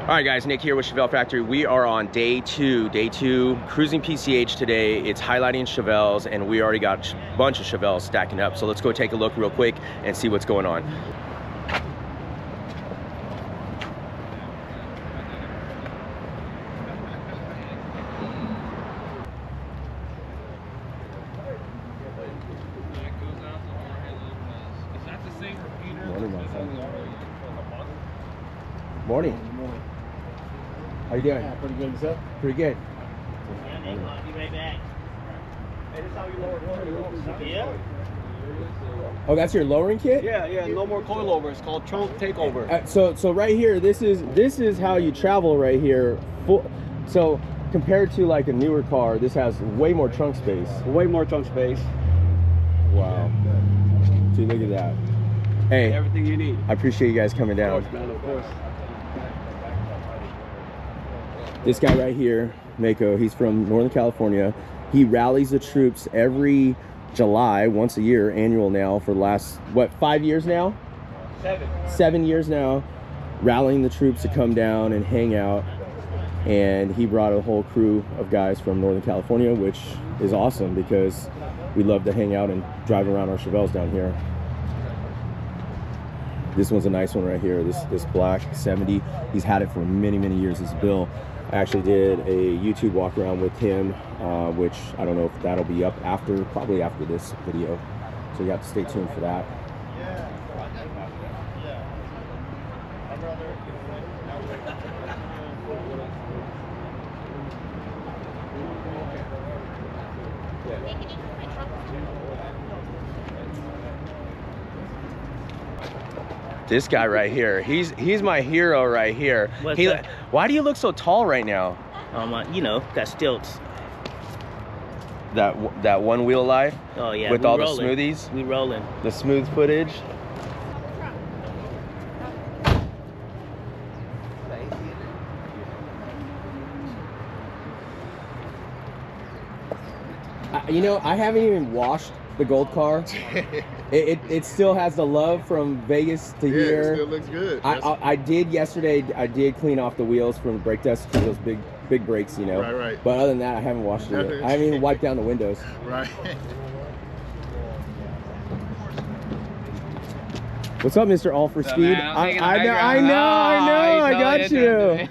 All right, guys, Nick here with ChevelleFactory. We are on day two cruising PCH today. It's highlighting Chevelles, and we already got a bunch of Chevelles stacking up. So let's go take a look real quick and see what's going on. Morning. How you doing? Yeah, pretty good, sir. Pretty good. I'll be right back. Hey, this is how you lower yeah. Oh, that's your lowering kit? Yeah, no more coilover. It's called trunk takeover. So right here, this is how you travel right here. So compared to like a newer car, this has way more trunk space. Way more trunk space. Wow. See, look at that. Hey, Everything you need. I appreciate you guys coming down. Of course, man, of course. This guy right here, Mako, he's from Northern California. He rallies the troops every July, once a year, annual now, for the last, what, 5 years now? 7 years now, rallying the troops to come down and hang out. And he brought a whole crew of guys from Northern California, which is awesome because we love to hang out and drive around our Chevelles down here. This one's a nice one right here, this black 70. He's had it for many, many years, this Bill. I actually did a YouTube walk around with him, which I don't know if that'll be up after, probably after this video. So you have to stay tuned for that. This guy right here, he's my hero right here. Why do you look so tall right now? You know, got stilts. That one wheel life? Oh yeah. With all the smoothies? We rolling. The smooth footage? You know, I haven't even washed the gold car. It still has the love from Vegas to here. It still looks good. I did yesterday. I did clean off the wheels from the brake dust, those big brakes, you know. Right. But other than that, I haven't washed it yet. I haven't even wiped down the windows. Right. What's up, Mr. All for Speed? I know, I got you.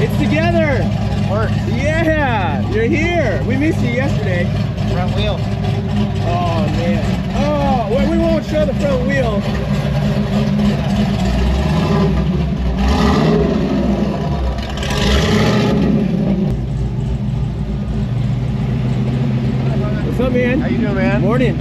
It's together. Work. Yeah, you're here. We missed you yesterday. Front wheel. Oh man. Oh, well, we won't show the front wheel. What's up, man? How you doing, man? Morning.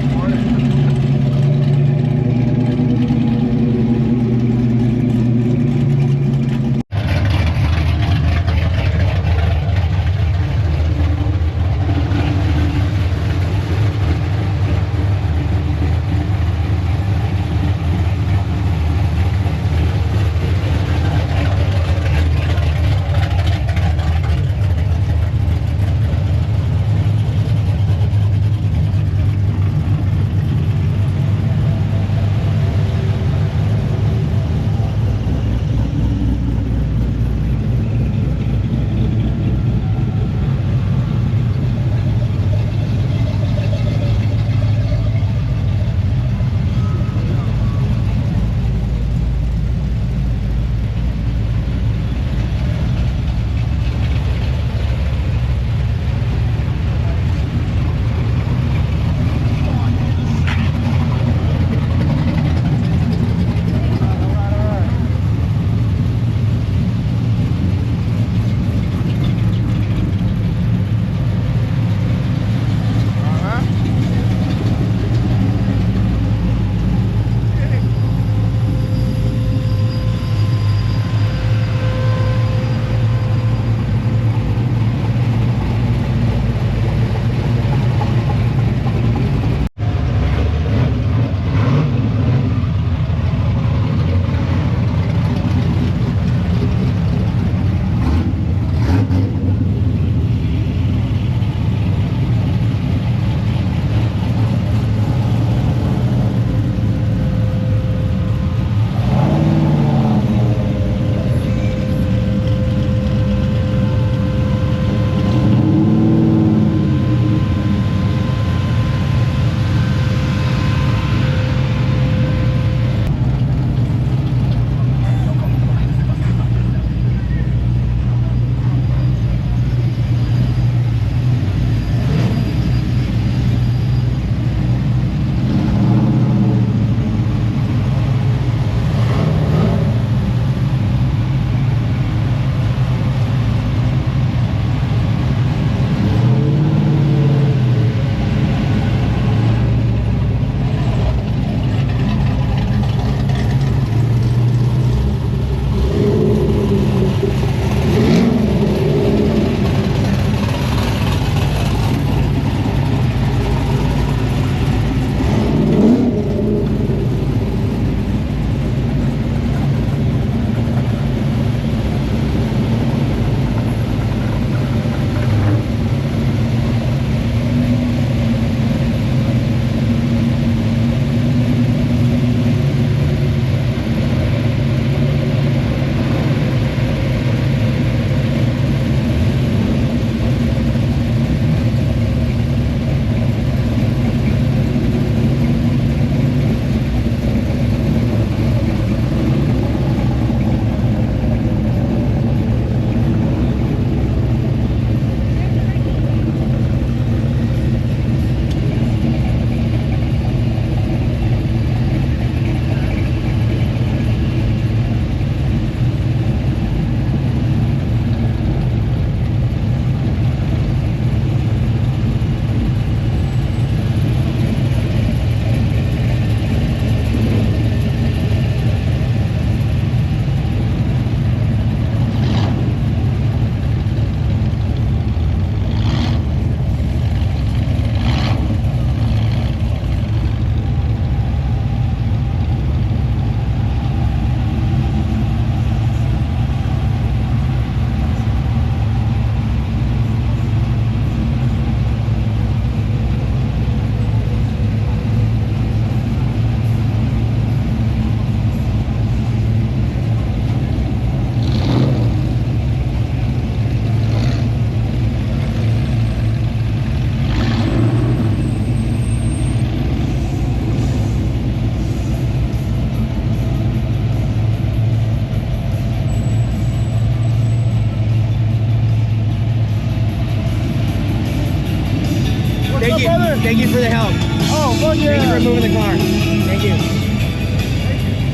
thank you for the help. Oh, fuck Thank you for moving the car. Thank you.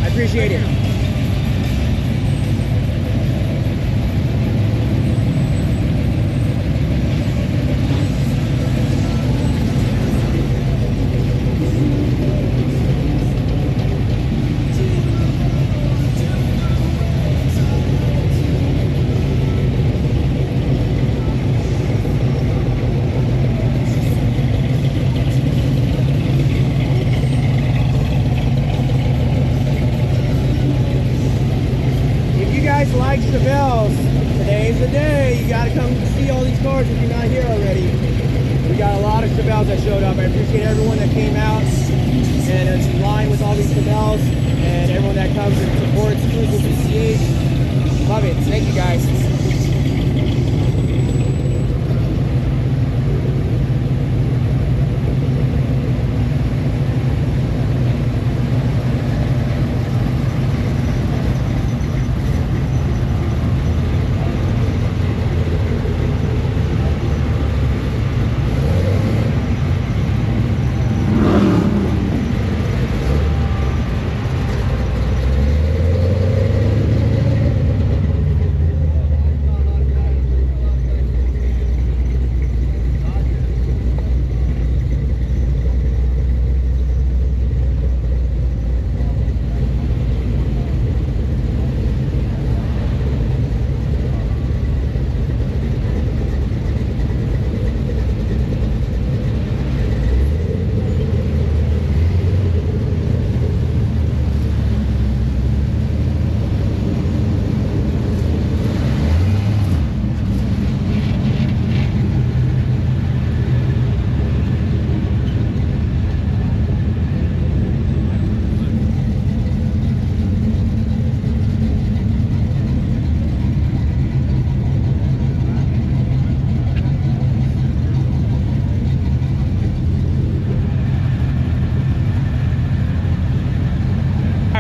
I appreciate it. Like Chevelles, today's the day. You gotta come see all these cars if you're not here already. We got a lot of Chevelles that showed up. I appreciate everyone that came out and is in line with all these Chevelles, and everyone that comes and supports QruisinPCH. Love it. Thank you guys.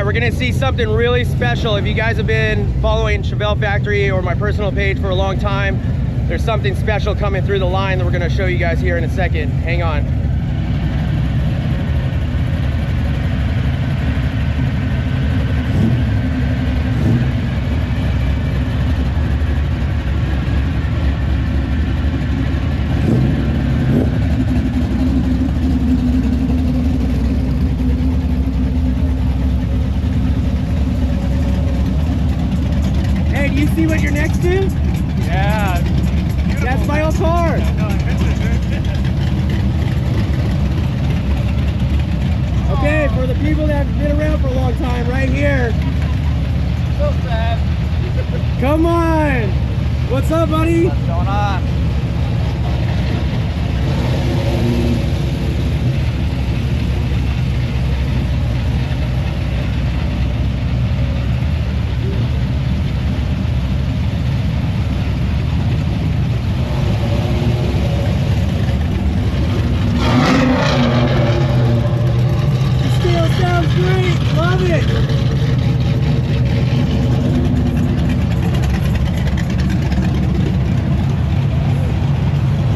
We're gonna see something really special. If you guys have been following ChevelleFactory or my personal page for a long time, there's something special coming through the line that we're gonna show you guys here in a second. Hang on. See what you're next to? Yeah. That's my old car. Okay, for the people that have been around for a long time, right here. So sad. Come on. What's up, buddy? What's going on?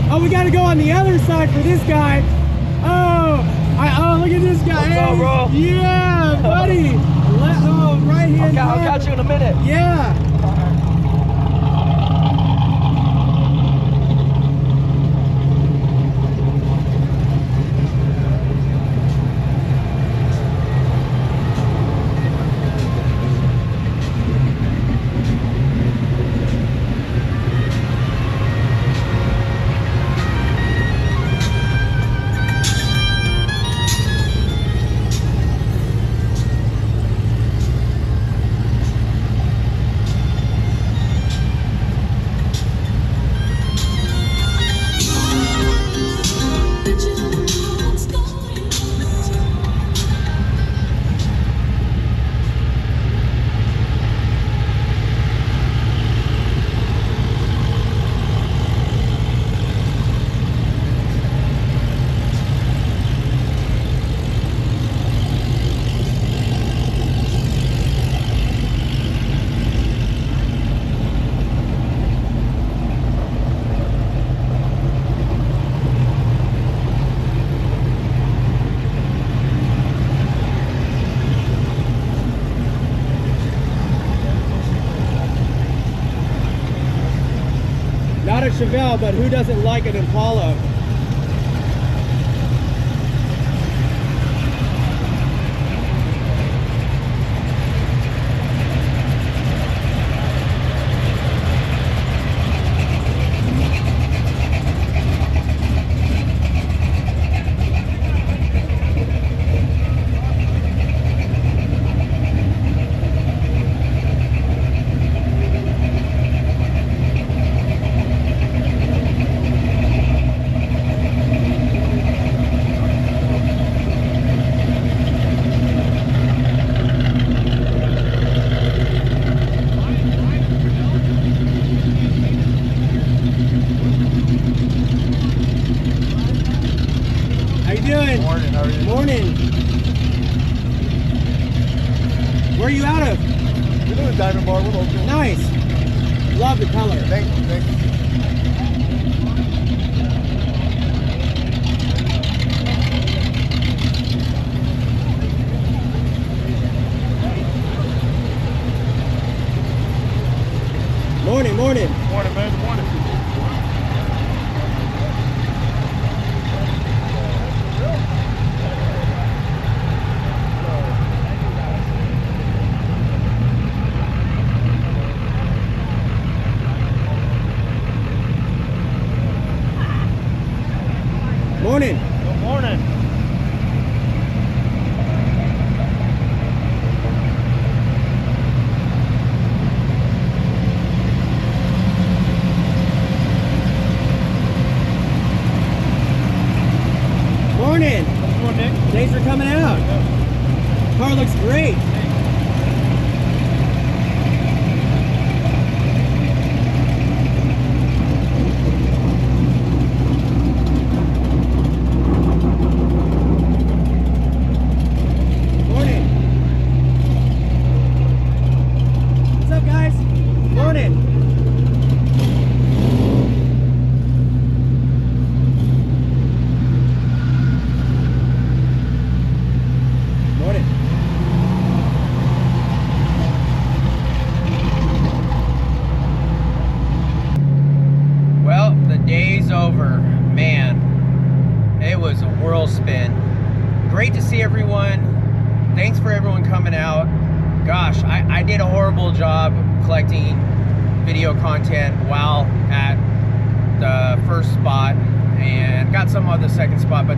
Oh, we gotta go on the other side for this guy. Oh, look at this guy. What's up, bro? Yeah, buddy. Right here. I'll catch you in a minute. Yeah. a Chevelle, but who doesn't like an Impala? Doing? Morning, how are you? Morning. Where are you out of? We're doing Diamond Bar, we're local. Nice. Love the color. Thank you, thank you. Morning, morning. Morning, man, good morning. Morning. Good morning. Morning. Good morning, Nick. Thanks for coming out. Car looks great. Over, man, it was a whirl spin. Great to see everyone. Thanks for everyone coming out. Gosh, I did a horrible job collecting video content while at the first spot and got some on the second spot, but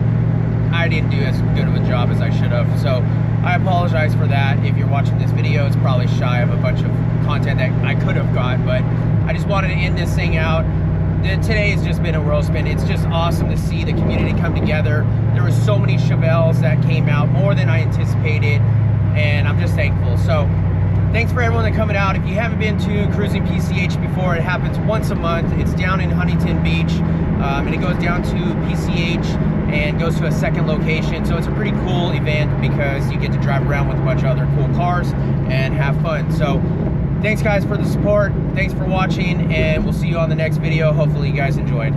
I didn't do as good of a job as I should have. So I apologize for that. If you're watching this video, it's probably shy of a bunch of content that I could have got, but I just wanted to end this thing out. Today has just been a whirl spin. It's just awesome to see the community come together. There were so many Chevelles that came out, more than I anticipated, and I'm just thankful. So thanks for everyone that coming out. If you haven't been to QruisinPCH before, it happens once a month. It's down in Huntington Beach, and it goes down to PCH and goes to a second location. So it's a pretty cool event because you get to drive around with a bunch of other cool cars and have fun. So thanks guys for the support. Thanks for watching, and we'll see you on the next video. Hopefully you guys enjoyed.